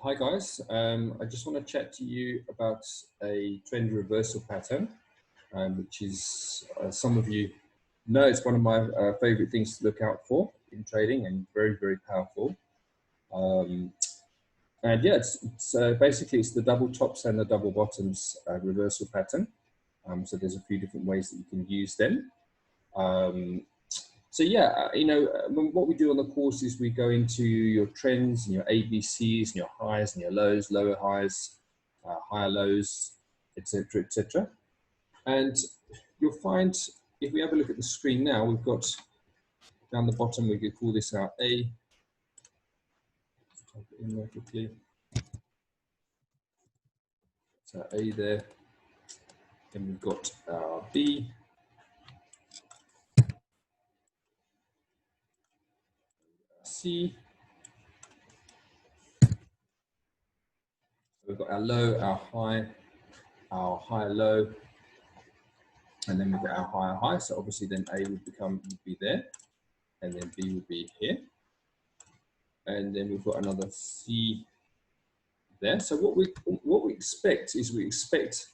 Hi guys, I just want to chat to you about a trend reversal pattern, which is some of you know it's one of my favorite things to look out for in trading and very, very powerful. Um, and yeah, basically it's the double tops and the double bottoms reversal pattern. So there's a few different ways that you can use them. Um, So yeah, what we do on the course is we go into your trends and your ABCs and your highs and your lows, lower highs, higher lows, etc., etc. And you'll find if we have a look at the screen now, we've got down the bottom, we could call this our A. Type it in there quickly. So A there. Then we've got our B. C. We've got our low, our high low, and then we've got our higher high. So obviously then A would be there, and then B would be here. And then we've got another C there. So what we expect is we expect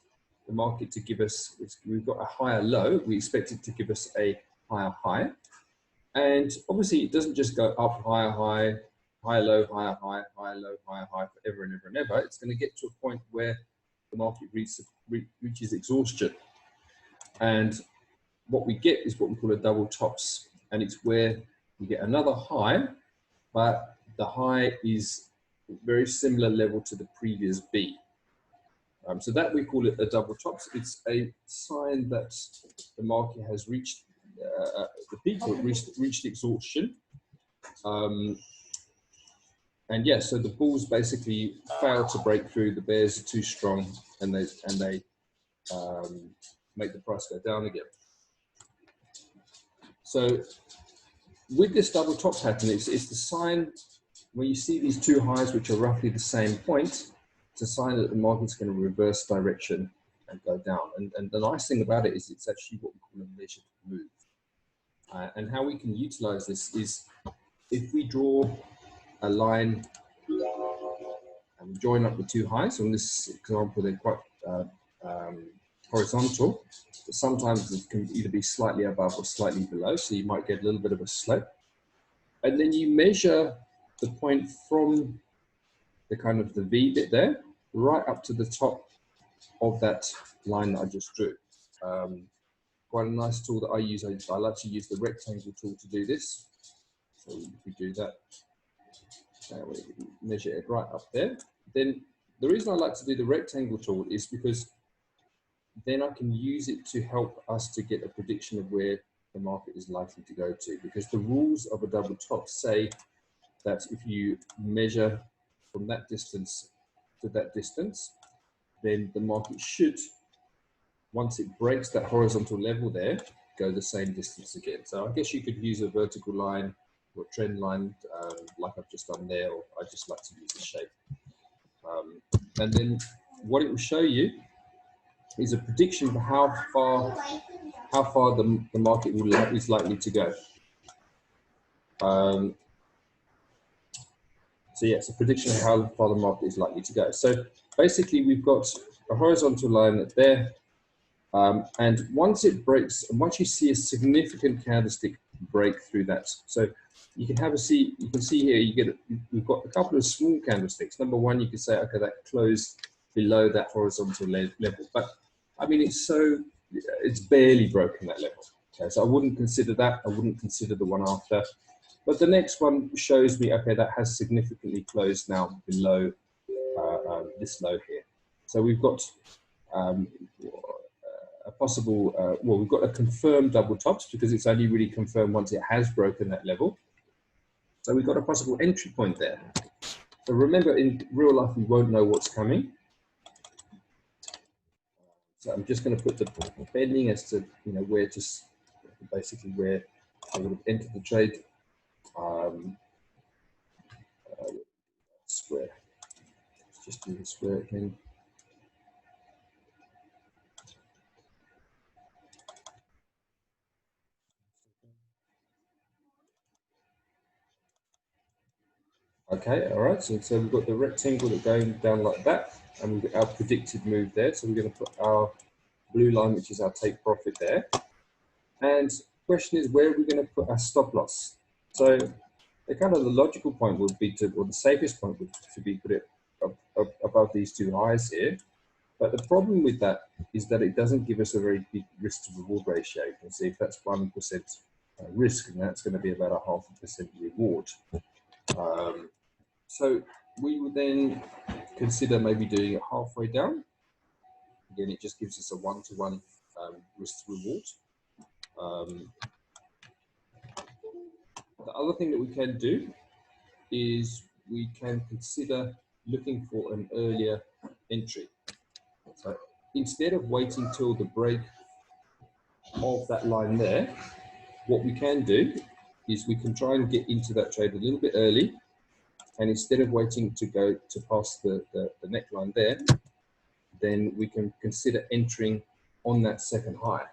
the market to give us, we've got a higher low, we expect it to give us a higher high. And obviously it doesn't just go up, higher high, higher low, higher high, higher low, higher high forever and ever and ever. It's going to get to a point where the market reaches exhaustion. And what we get is what we call a double tops. And it's where we get another high, but the high is very similar level to the previous B. So that we call it a double tops. It's a sign that the market has reached the peak or reached exhaustion. And yes, so the bulls basically fail to break through. The bears are too strong, and they make the price go down again. So with this double top pattern, it's the sign when you see these two highs, which are roughly the same point, it's a sign that the market's going to reverse direction and go down. And the nice thing about it is it's actually what we call a measured move. And how we can utilize this is if we draw a line and join up the two highs. So in this example, they're quite horizontal, but sometimes it can either be slightly above or slightly below. So you might get a little bit of a slope. And then you measure the point from the kind of the V bit there, right up to the top of that line that I just drew. Quite a nice tool that I use. I like to use the rectangle tool to do this. So if we do that, we measure it right up there. Then the reason I like to do the rectangle tool is because then I can use it to help us to get a prediction of where the market is likely to go to. Because the rules of a double top say that if you measure from that distance to that distance, then the market should, once it breaks that horizontal level there, go the same distance again. So I guess you could use a vertical line or a trend line like I've just done there, or I just like to use the shape. And then what it will show you is a prediction of how far the market is likely to go. So yeah, it's a prediction of how far the market is likely to go. So basically we've got a horizontal line there, and once it breaks, and once you see a significant candlestick break through that, so you can see here we've got a couple of small candlesticks. Number one, you could say, okay, that closed below that horizontal level, but I mean it's barely broken that level. Okay, so I wouldn't consider that. I wouldn't consider the one after. But the next one shows me, okay, that has significantly closed now below this low here. So we've got a possible, well, we've got a confirmed double tops because it's only really confirmed once it has broken that level. So we've got a possible entry point there. So remember, in real life, we won't know what's coming. So I'm just going to put the bending as to, where to, basically where I would have entered the trade. Square. Let's just do the square again. Okay, all right, so we've got the rectangle that going down like that, and we've got our predicted move there. So we're going to put our blue line, which is our take profit there. And the question is, where are we going to put our stop loss? So the kind of the logical point would be to, or the safest point would to be put it above these two highs here. But the problem with that is that it doesn't give us a very big risk to reward ratio. You can see if that's 1% risk, and that's going to be about a 0.5% reward. So we would then consider maybe doing it halfway down. Again, it just gives us a one-to-one risk to reward. The other thing that we can do is we can consider looking for an earlier entry. So instead of waiting till the break of that line there, what we can do is we can try and get into that trade a little bit early. And instead of waiting to go to pass the neckline there, then we can consider entering on that second high.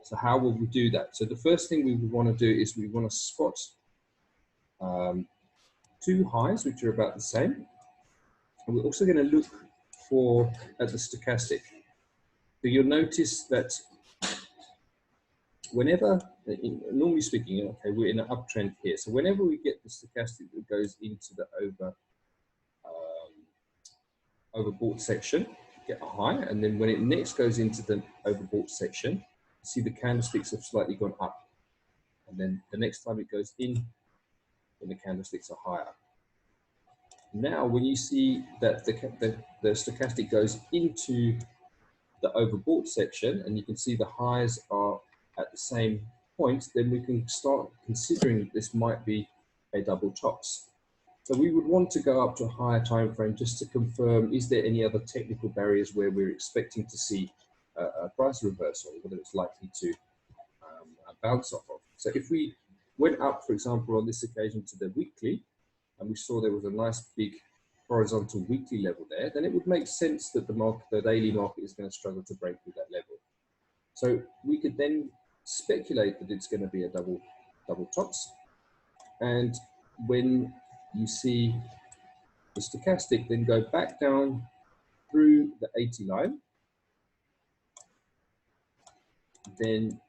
So how will we do that? So the first thing we would want to do is we want to spot two highs, which are about the same. And we're also going to look at the stochastic. So you'll notice that whenever, normally speaking, okay, we're in an uptrend here. So whenever we get the stochastic that goes into the overbought section, get a high, and then when it next goes into the overbought section, see the candlesticks have slightly gone up. And then the next time it goes in, then the candlesticks are higher. Now, when you see that the stochastic goes into the overbought section, and you can see the highs are at the same point, then we can start considering this might be a double tops. So we would want to go up to a higher time frame just to confirm, is there any other technical barriers where we're expecting to see a price reversal, whether it's likely to bounce off of. So if we went up, for example, on this occasion to the weekly, and we saw there was a nice big horizontal weekly level there, then it would make sense that the daily market is going to struggle to break through that level. So we could then speculate that it's going to be a double tops. And when you see the stochastic then go back down through the 80 line, then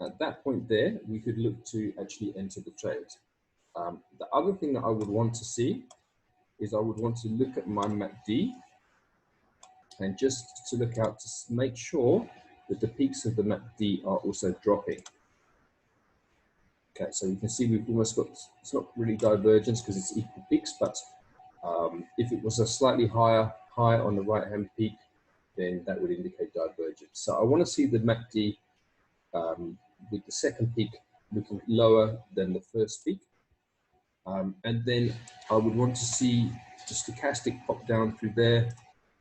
at that point there, we could look to actually enter the trade. The other thing that I would want to see is I would want to look at my MACD and just to look out to make sure that the peaks of the MACD are also dropping. Okay, so you can see we've almost got, it's not really divergence because it's equal peaks, but if it was a slightly higher high on the right-hand peak, then that would indicate divergence. So I want to see the MACD with the second peak looking lower than the first peak. And then I would want to see the stochastic pop down through there,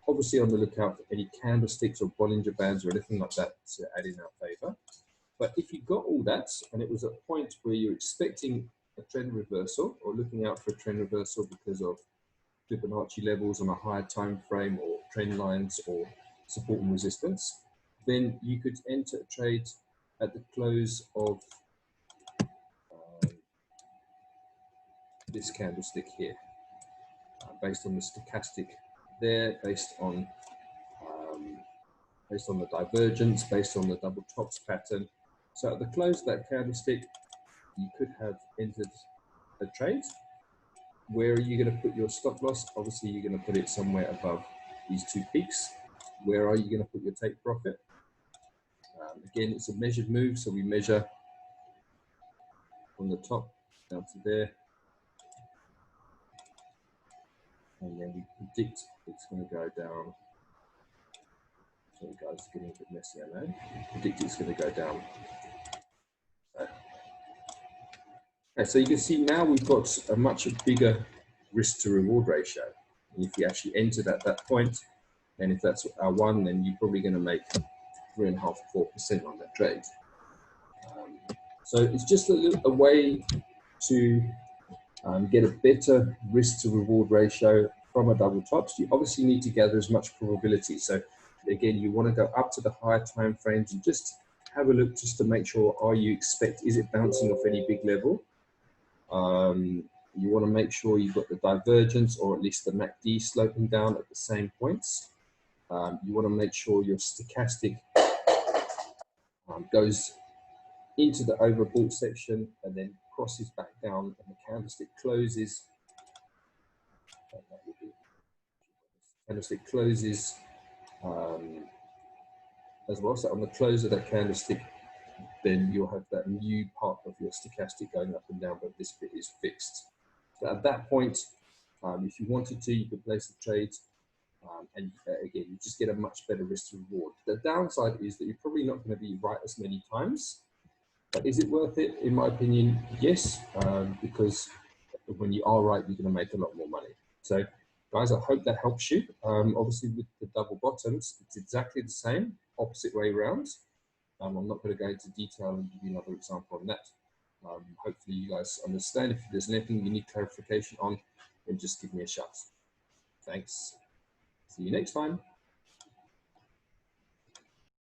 obviously on the lookout for any candlesticks or Bollinger Bands or anything like that to add in our favor. But if you got all that and it was a point where you're expecting a trend reversal or looking out for a trend reversal because of Fibonacci levels on a higher time frame or trend lines or support and resistance, then you could enter a trade at the close of this candlestick here, based on the stochastic there, based on the divergence, based on the double tops pattern. So at the close of that candlestick, you could have entered a trade. Where are you going to put your stop loss? Obviously, you're going to put it somewhere above these two peaks. Where are you going to put your take profit? Again, it's a measured move, so we measure from the top down to there. And then we predict it's going to go down. Sorry guys, it's getting a bit messy, I know. Predict it's going to go down. Okay, so you can see now we've got a much bigger risk to reward ratio. And if you actually entered at that point, and if that's our one, then you're probably going to make 3.5% to 4% on that trade. So it's just a way to get a better risk to reward ratio from a double tops. You obviously need to gather as much probability. So again, you want to go up to the higher time frames and just have a look just to make sure, is it bouncing off any big level? You want to make sure you've got the divergence, or at least the MACD, sloping down at the same points. You want to make sure your stochastic goes into the overbought section and then crosses back down, and the candlestick closes. Candlestick closes as well. So on the close of that candlestick, then you'll have that new part of your stochastic going up and down, but this bit is fixed. So at that point, if you wanted to, you could place the trades, and again, you just get a much better risk to reward. The downside is that you're probably not going to be right as many times, but is it worth it? In my opinion, yes, because when you are right, you're going to make a lot more money. So guys, I hope that helps you. Obviously with the double bottoms, it's exactly the same, opposite way around. I'm not going to go into detail and give you another example on that. Hopefully you guys understand. If there's anything you need clarification on, then just give me a shout. Thanks. See you next time.